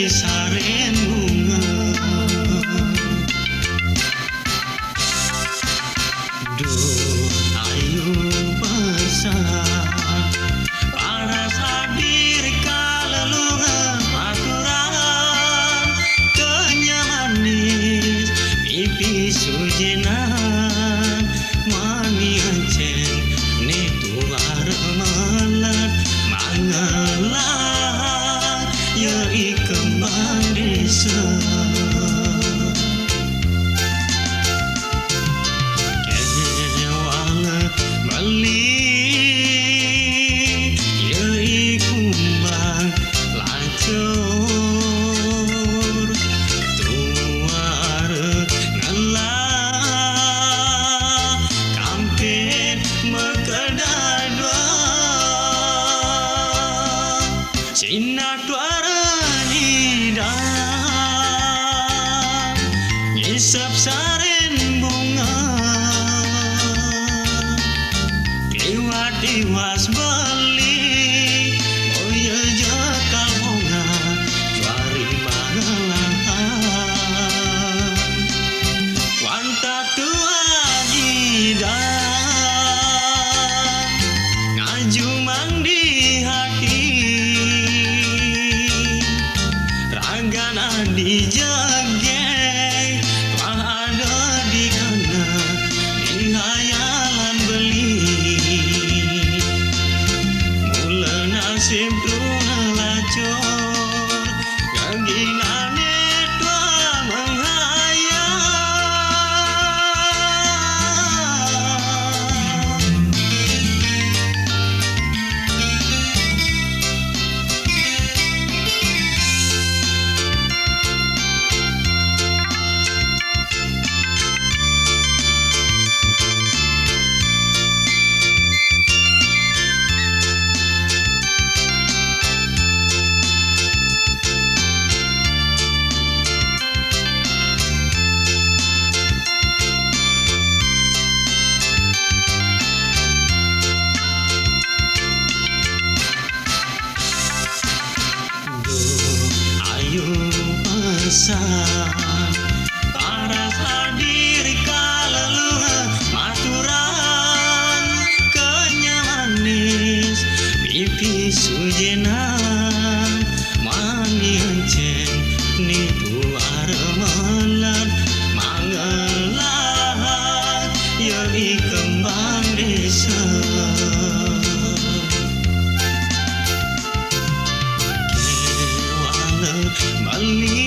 saren bunga. Duh ayu pesan paras hadir kalelungan aturan kenyamanis pipi sujenan mani encen ni tuar melat mangelah yai kembang desa. Cina tuara nida ngisap saren bunga tiwas beli moya jakal bunga juari magelangan wanta tua nida ngaju mang di hati di jageng telah ada di kana di hayalan beli mula nasib tuna lacor gaginane tua menghayal. Pesan paras hadir kalelungan maturan kenyamanis pipi sujenan mani encen ni tuar melat mangelah yai kembang desa. Bali